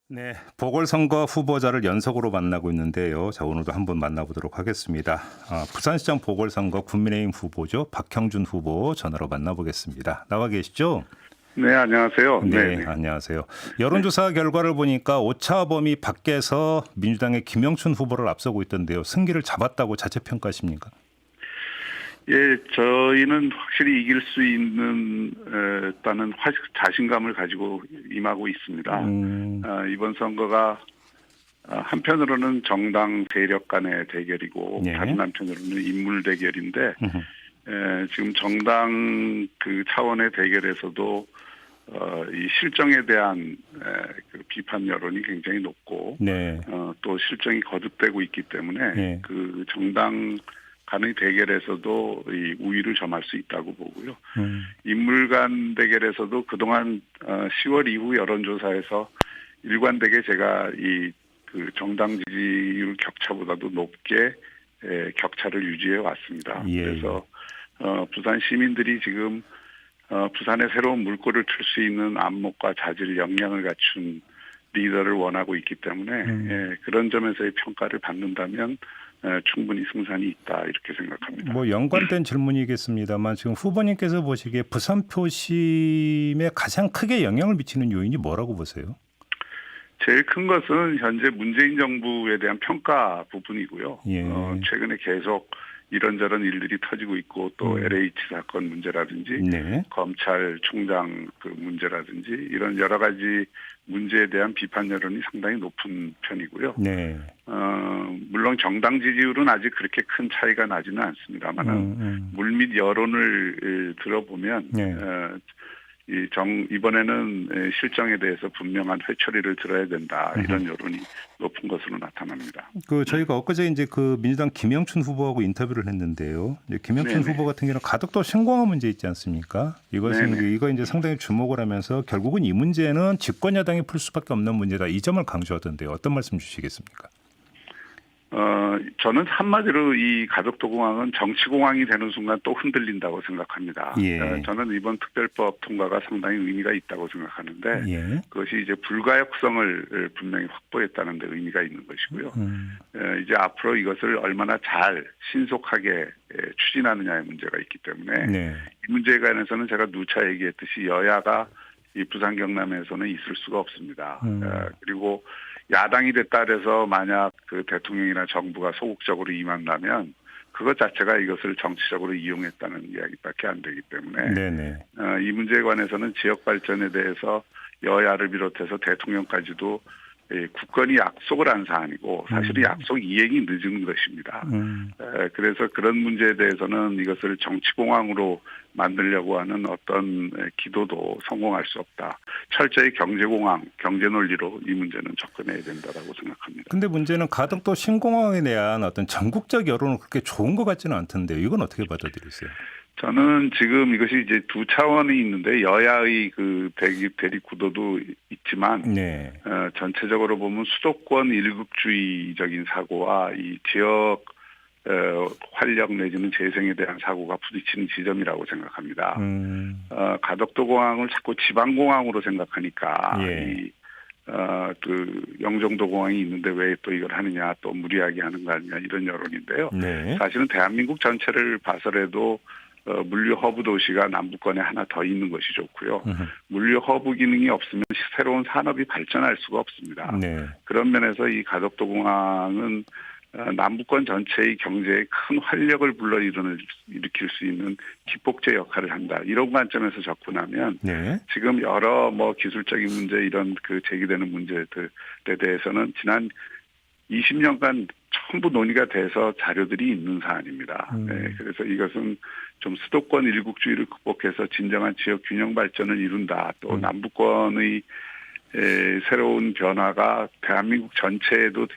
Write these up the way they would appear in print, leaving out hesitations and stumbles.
네, 보궐선거 후보자를 연속으로 만나고 있는데요. 자, 오늘도 한분 만나보도록 하겠습니다. 부산시장 보궐선거 국민의힘 후보죠. 박형준 후보 전화로 만나보겠습니다. 나와 계시죠? 네, 안녕하세요. 네, 네. 안녕하세요. 여론조사 결과를 보니까 오차범위 밖에서 민주당의 김영춘 후보를 앞서고 있던데요. 승기를 잡았다고 자체 평가하십니까? 예, 저희는 확실히 이길 수 있는 다는 자신감을 가지고 임하고 있습니다. 이번 선거가 한편으로는 정당 세력 간의 대결이고 네. 다른 한편으로는 인물 대결인데 지금 정당 그 차원의 대결에서도 이 실정에 대한 그 비판 여론이 굉장히 높고 네. 또 실정이 거듭되고 있기 때문에 네. 그 정당 간의 대결에서도 이 우위를 점할 수 있다고 보고요. 인물 간 대결에서도 그동안 10월 이후 여론조사에서 일관되게 제가 이 그 정당 지지율 격차보다도 높게 격차를 유지해 왔습니다. 예. 그래서 부산 시민들이 지금 부산의 새로운 물꼬를 틀 수 있는 안목과 자질, 역량을 갖춘 리더를 원하고 있기 때문에 그런 점에서의 평가를 받는다면 충분히 승산이 있다 이렇게 생각합니다. 뭐 연관된 질문이겠습니다만 지금 후보님께서 보시기에 부산 표심에 가장 크게 영향을 미치는 요인이 뭐라고 보세요? 제일 큰 것은 현재 문재인 정부에 대한 평가 부분이고요. 예. 최근에 계속 이런저런 일들이 터지고 있고 또 LH 사건 문제라든지 네. 검찰총장 그 문제라든지 이런 여러 가지 문제에 대한 비판 여론이 상당히 높은 편이고요. 네. 물론 정당 지지율은 아직 그렇게 큰 차이가 나지는 않습니다만은 물밑 여론을 들어보면 네. 이번에는 실정에 대해서 분명한 회초리를 들어야 된다 이런 여론이 높은 것으로 나타납니다. 저희가 엊그제 이제 그 민주당 김영춘 후보하고 인터뷰를 했는데요. 이제 김영춘 네네. 후보 같은 경우는 가덕도 신공항 문제 있지 않습니까? 이거 이제 상당히 주목을 하면서 결국은 이 문제는 집권 여당이 풀 수밖에 없는 문제다. 이 점을 강조하던데요. 어떤 말씀 주시겠습니까? 저는 한마디로 이 가덕도 공항은 정치 공항이 되는 순간 또 흔들린다고 생각합니다. 예. 저는 이번 특별법 통과가 상당히 의미가 있다고 생각하는데 예. 그것이 이제 불가역성을 분명히 확보했다는 데 의미가 있는 것이고요. 이제 앞으로 이것을 얼마나 잘 신속하게 추진하느냐의 문제가 있기 때문에 네. 이 문제에 관해서는 제가 누차 얘기했듯이 여야가 이 부산 경남에서는 있을 수가 없습니다. 그리고 야당이 됐다 해서 만약 그 대통령이나 정부가 소극적으로 임한다면 그것 자체가 이것을 정치적으로 이용했다는 이야기밖에 안 되기 때문에 네네. 이 문제에 관해서는 지역 발전에 대해서 여야를 비롯해서 대통령까지도 국권이 약속을 한 사안이고 사실은 약속 이행이 늦은 것입니다. 그래서 그런 문제에 대해서는 이것을 정치공항으로 만들려고 하는 어떤 기도도 성공할 수 없다. 철저히 경제공항, 경제 논리로 이 문제는 접근해야 된다라고 생각합니다. 근데 문제는 가덕도 신공항에 대한 어떤 전국적 여론은 그렇게 좋은 것 같지는 않던데요. 이건 어떻게 받아들이세요? 저는 지금 이것이 이제 두 차원이 있는데 여야의 그 대립 구도도 있지만 네. 전체적으로 보면 수도권 일극주의적인 사고와 이 지역 활력 내지는 재생에 대한 사고가 부딪히는 지점이라고 생각합니다. 가덕도 공항을 자꾸 지방공항으로 생각하니까 예. 그 영종도 공항이 있는데 왜 또 이걸 하느냐 또 무리하게 하는 거 아니냐 이런 여론인데요. 네. 사실은 대한민국 전체를 봐서라도 물류 허브 도시가 남부권에 하나 더 있는 것이 좋고요. 물류 허브 기능이 없으면 새로운 산업이 발전할 수가 없습니다. 네. 그런 면에서 이 가덕도 공항은 남부권 전체의 경제에 큰 활력을 불러일으킬 수 있는 기폭제 역할을 한다. 이런 관점에서 접근하면 네. 지금 여러 기술적인 문제 이런 그 제기되는 문제들에 대해서는 지난 20년간 전부 논의가 돼서 자료들이 있는 사안입니다. 네, 그래서 이것은 좀 수도권 일국주의를 극복해서 진정한 지역 균형 발전을 이룬다. 또 남부권의 새로운 변화가 대한민국 전체에도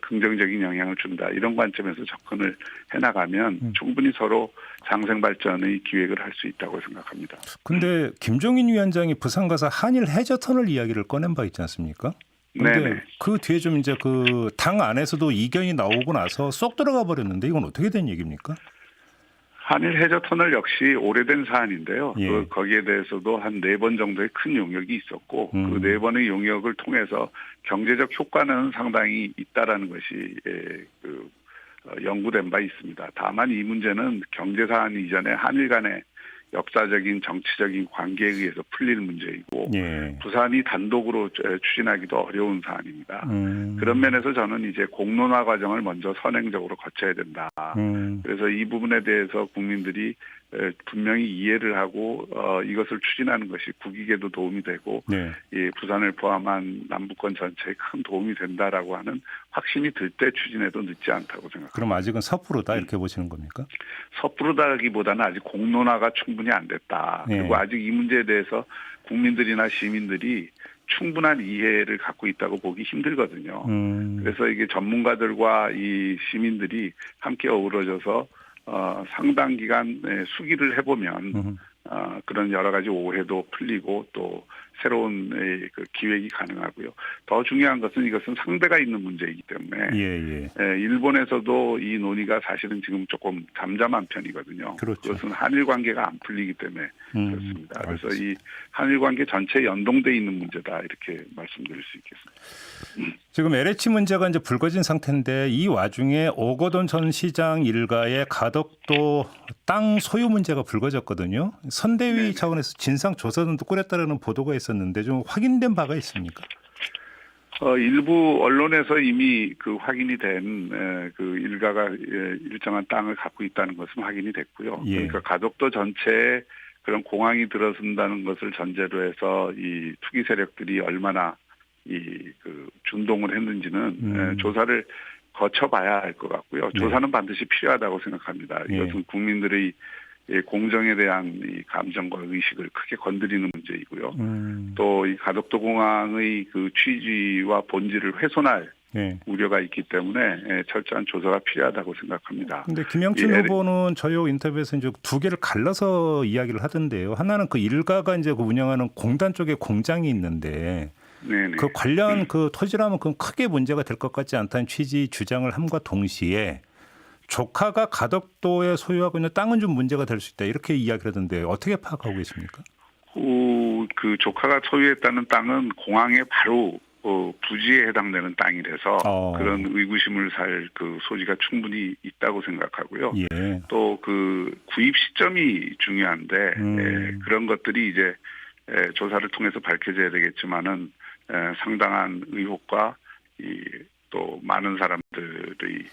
긍정적인 영향을 준다. 이런 관점에서 접근을 해나가면 충분히 서로 상생 발전의 기획을 할 수 있다고 생각합니다. 근데 김종인 위원장이 부산 가서 한일 해저터널 이야기를 꺼낸 바 있지 않습니까? 근데 그 뒤에 좀 이제 그 당 안에서도 이견이 나오고 나서 쏙 들어가 버렸는데 이건 어떻게 된 얘기입니까? 한일 해저 터널 역시 오래된 사안인데요. 예. 거기에 대해서도 한 4번 정도의 큰 용역이 있었고 그 4번의 용역을 통해서 경제적 효과는 상당히 있다라는 것이 연구된 바 있습니다. 다만 이 문제는 경제 사안 이전에 한일 간의 역사적인 정치적인 관계에 의해서 풀릴 문제이고 예. 부산이 단독으로 추진하기도 어려운 사안입니다. 그런 면에서 저는 이제 공론화 과정을 먼저 선행적으로 거쳐야 된다. 그래서 이 부분에 대해서 국민들이 분명히 이해를 하고 이것을 추진하는 것이 국익에도 도움이 되고 네. 이 부산을 포함한 남북권 전체에 큰 도움이 된다라고 하는 확신이 들 때 추진해도 늦지 않다고 생각합니다. 그럼 아직은 섣부르다 이렇게 보시는 겁니까? 섣부르다기보다는 아직 공론화가 충분히 안 됐다. 네. 그리고 아직 이 문제에 대해서 국민들이나 시민들이 충분한 이해를 갖고 있다고 보기 힘들거든요. 그래서 이게 전문가들과 이 시민들이 함께 어우러져서 상당 기간 수기를 해보면 그런 여러 가지 오해도 풀리고 또 새로운 그 기획이 가능하고요. 더 중요한 것은 이것은 상대가 있는 문제이기 때문에 예. 일본에서도 이 논의가 사실은 지금 조금 잠잠한 편이거든요. 그렇죠. 그것은 한일 관계가 안 풀리기 때문에 그렇습니다. 그래서 알겠습니다. 이 한일 관계 전체에 연동돼 있는 문제다 이렇게 말씀드릴 수 있겠습니다. 지금 LH 문제가 이제 불거진 상태인데 이 와중에 오거돈 전 시장 일가의 가덕도 땅 소유 문제가 불거졌거든요. 선대위 네네. 차원에서 진상 조사단도 꾸렸다는 보도가 있었는데 좀 확인된 바가 있습니까? 일부 언론에서 이미 그 확인이 된 그 일가가 일정한 땅을 갖고 있다는 것은 확인이 됐고요. 예. 그러니까 가덕도 전체에 그런 공항이 들어선다는 것을 전제로 해서 이 투기 세력들이 얼마나 그 준동을 했는지는 조사를 거쳐봐야 할 것 같고요. 조사는 반드시 필요하다고 생각합니다. 이것은 국민들의 공정에 대한 이 감정과 의식을 크게 건드리는 문제이고요. 또 이 가덕도 공항의 그 취지와 본질을 훼손할 우려가 있기 때문에 철저한 조사가 필요하다고 생각합니다. 그런데 김영춘 후보는 저희 인터뷰에서 이제 두 개를 갈라서 이야기를 하던데요. 하나는 그 일가가 이제 그 운영하는 공단 쪽에 공장이 있는데 네네. 그 관련 그 토지라면 그건 크게 문제가 될 것 같지 않다는 취지 주장을 함과 동시에 조카가 가덕도에 소유하고 있는 땅은 좀 문제가 될 수 있다 이렇게 이야기를 하던데 어떻게 파악하고 계십니까? 그 조카가 소유했다는 땅은 공항에 바로 부지에 해당되는 땅이라서 그런 의구심을 살 그 소지가 충분히 있다고 생각하고요. 예. 또 그 구입 시점이 중요한데 그런 것들이 이제 조사를 통해서 밝혀져야 되겠지만은 상당한 의혹과 또 많은 사람들의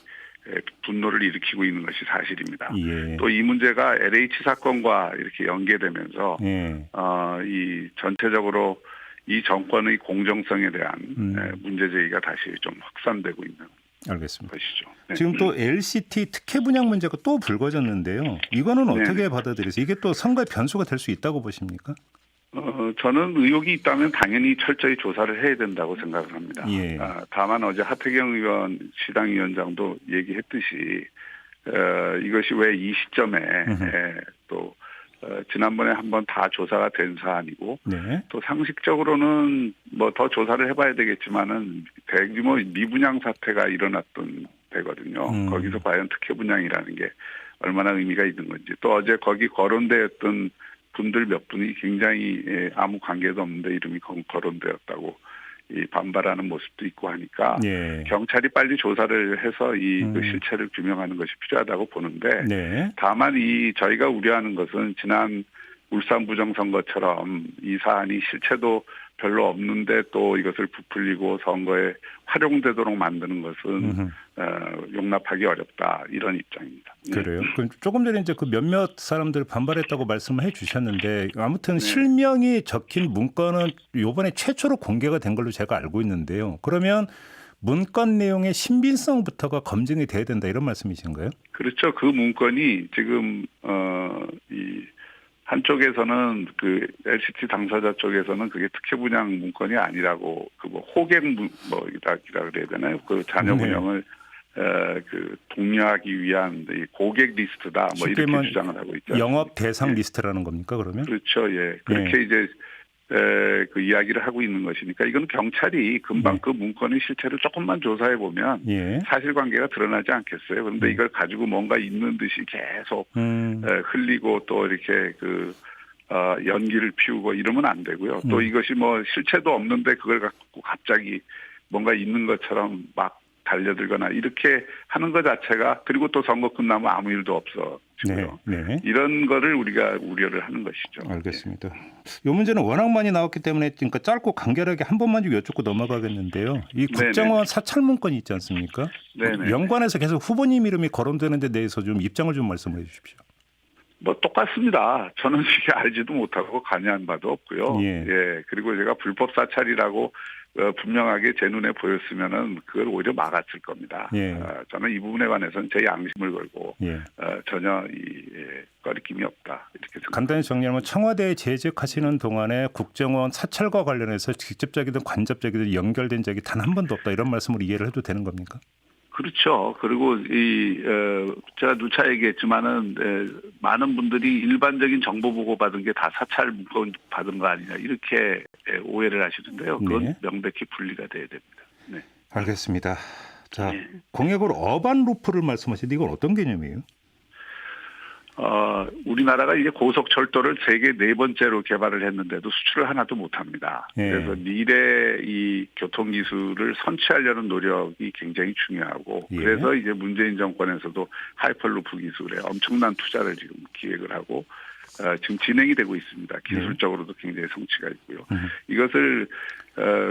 분노를 일으키고 있는 것이 사실입니다. 예. 또 이 문제가 LH 사건과 이렇게 연계되면서 이 전체적으로 이 정권의 공정성에 대한 문제 제기가 다시 좀 확산되고 있는 알겠습니다. 것이죠. 네. 지금 또 LCT 특혜 분양 문제가 또 불거졌는데요. 이거는 어떻게 받아들이세요? 이게 또 선거의 변수가 될 수 있다고 보십니까? 저는 의혹이 있다면 당연히 철저히 조사를 해야 된다고 생각을 합니다. 예. 다만 어제 하태경 의원 시당위원장도 얘기했듯이 이것이 왜 이 시점에 또 지난번에 한번 다 조사가 된 사안이고 또 상식적으로는 뭐 더 조사를 해봐야 되겠지만은 대규모 미분양 사태가 일어났던 데거든요. 거기서 과연 특혜 분양이라는 게 얼마나 의미가 있는 건지 또 어제 거기 거론되었던 분들 몇 분이 굉장히 아무 관계도 없는데 이름이 거론되었다고 반발하는 모습도 있고 하니까 경찰이 빨리 조사를 해서 그 실체를 규명하는 것이 필요하다고 보는데 다만 저희가 우려하는 것은 지난 울산 부정선거처럼 이 사안이 실체도 별로 없는데 또 이것을 부풀리고 선거에 활용되도록 만드는 것은 용납하기 어렵다 이런 입장입니다. 그래요? 그럼 조금 전에 이제 그 몇몇 사람들 반발했다고 말씀을 해주셨는데 아무튼 실명이 적힌 문건은 이번에 최초로 공개가 된 걸로 제가 알고 있는데요. 그러면 문건 내용의 신빙성부터가 검증이 돼야 된다 이런 말씀이신가요? 그렇죠. 그 문건이 지금 한쪽에서는 그 LCT 당사자 쪽에서는 그게 특혜 분양 문건이 아니라고 그 뭐 호객 뭐이라 그래야 되나요? 그 자녀 운영을 그 독려하기 위한 고객 리스트다 뭐 이렇게 주장을 하고 있죠. 영업 대상 리스트라는 겁니까 그러면? 그렇죠. 예. 그렇게 이제 그 이야기를 하고 있는 것이니까 이건 경찰이 금방 그 문건의 실체를 조금만 조사해 보면 예. 사실관계가 드러나지 않겠어요. 그런데 이걸 가지고 뭔가 있는 듯이 계속 흘리고 또 이렇게 연기를 피우고 이러면 안 되고요. 또 이것이 뭐 실체도 없는데 그걸 갖고 갑자기 뭔가 있는 것처럼 막 달려들거나 이렇게 하는 것 자체가, 그리고 또 선거 끝나면 아무 일도 없어지고요. 네. 이런 거를 우리가 우려를 하는 것이죠. 알겠습니다. 이 문제는 워낙 많이 나왔기 때문에 그러니까 짧고 간결하게 한 번만 좀 여쭙고 넘어가겠는데요. 이 국정원 사찰 문건이 있지 않습니까? 네네. 연관해서 계속 후보님 이름이 거론되는 데 대해서 좀 입장을 좀 말씀해 주십시오. 뭐 똑같습니다. 저는 이게 알지도 못하고 관여한 바도 없고요. 예. 그리고 제가 불법 사찰이라고 분명하게 제 눈에 보였으면은 그걸 오히려 막았을 겁니다. 예. 저는 이 부분에 관해서는 제 양심을 걸고 예. 전혀 꺼리낌이 없다 이렇게 생각합니다. 간단히 정리하면 청와대에 재직하시는 동안에 국정원 사찰과 관련해서 직접적이든 간접적이든 연결된 적이 단 한 번도 없다, 이런 말씀으로 이해를 해도 되는 겁니까? 그렇죠. 그리고 제가 누차 얘기했지만은 많은 분들이 일반적인 정보 보고 받은 게 다 사찰 문건 받은 거 아니냐 이렇게 오해를 하시는데요. 그건 네. 명백히 분리가 돼야 됩니다. 네. 알겠습니다. 자, 네. 공약으로 어반 루프를 말씀하시는데 이건 어떤 개념이에요? 우리나라가 이제 고속철도를 세계 4번째로 개발을 했는데도 수출을 하나도 못합니다. 예. 그래서 미래 이 교통기술을 선취하려는 노력이 굉장히 중요하고, 예. 그래서 이제 문재인 정권에서도 하이퍼루프 기술에 엄청난 투자를 지금 기획을 하고 지금 진행이 되고 있습니다. 기술적으로도 굉장히 성취가 있고요. 이것을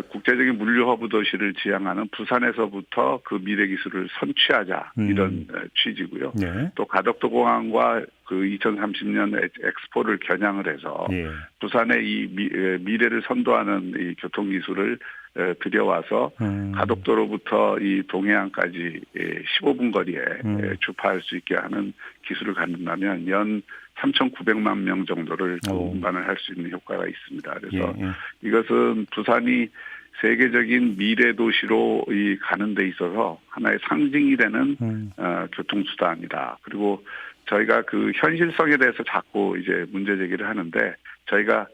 국제적인 물류 허브 도시를 지향하는 부산에서부터 그 미래 기술을 선취하자, 이런 취지고요. 네. 또 가덕도 공항과 그 2030년 엑스포를 겨냥을 해서 예. 부산의 이 미래를 선도하는 이 교통 기술을 들여와서 가덕도로부터 이 동해안까지 15분 거리에 주파할 수 있게 하는 기술을 갖는다면 연 3,900만 명 정도를 운반을 할 수 있는 효과가 있습니다. 그래서 이것은 부산이 세계적인 미래 도시로 가는 데 있어서 하나의 상징이 되는 교통수단이다. 그리고 저희가 그 현실성에 대해서 자꾸 이제 문제 제기를 하는데, 저희가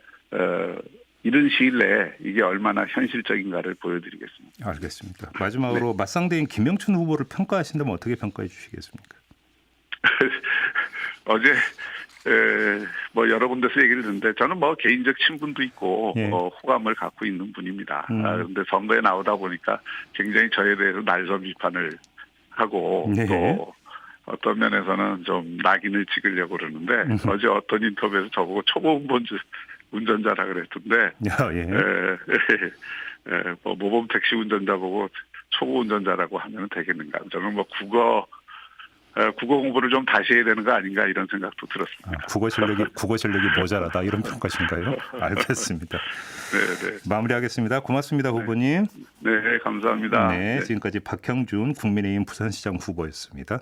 이른 시일 내에 이게 얼마나 현실적인가를 보여드리겠습니다. 알겠습니다. 마지막으로 맞상대인 김영춘 후보를 평가하신다면 어떻게 평가해 주시겠습니까? 어제 뭐 여러 군데서 얘기를 듣는데 저는 뭐 개인적 친분도 있고 호감을 갖고 있는 분입니다. 그런데 선거에 나오다 보니까 굉장히 저에 대해서 날선 비판을 하고 또 어떤 면에서는 좀 낙인을 찍으려고 그러는데 어제 어떤 인터뷰에서 저보고 초보 운전자라 그랬던데 뭐 모범 택시 운전자 보고 초보 운전자라고 하면 되겠는가? 저는 뭐 국어 공부를 좀 다시 해야 되는 거 아닌가 이런 생각도 들었습니다. 국어 실력이 모자라다 이런 평가신가요? 알겠습니다. 네. 마무리하겠습니다. 고맙습니다, 후보님. 네, 감사합니다. 네, 지금까지 박형준 국민의힘 부산시장 후보였습니다.